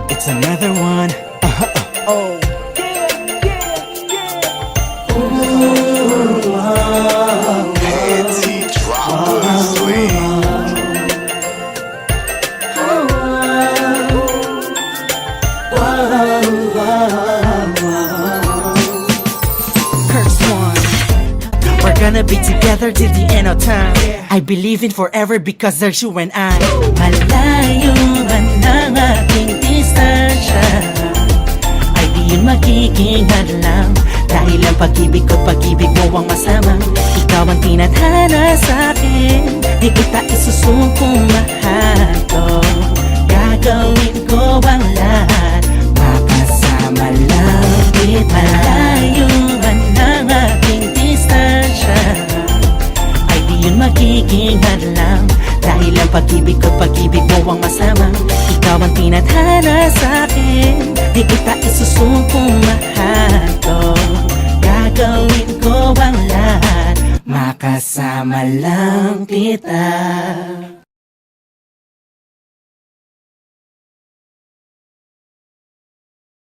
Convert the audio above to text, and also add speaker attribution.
Speaker 1: It's another one. Oh.
Speaker 2: Panty drop swing.
Speaker 1: First one. We're gonna be together till the end of time. I believe in forever because there's you and I. Malayo man ang ating distansya, ay di yun magiging hadlang. Dahil ang pag-ibig ko't pag-ibig mo ang masamang. Ikaw ang tinadhana sa'kin, di kita isusukong mahal ko. Gagawin ko ang lahat, makasama lang kita. Malayo man ang ating distansya, ay di yun magiging hadlang. Dahil ang pag-ibig ko't pag-ibig mo ang masamang. Ikaw ang tinadhana sa'kin, di kita isusukong mahal ko. Gagawin ko ang lahat, makasama lang kita.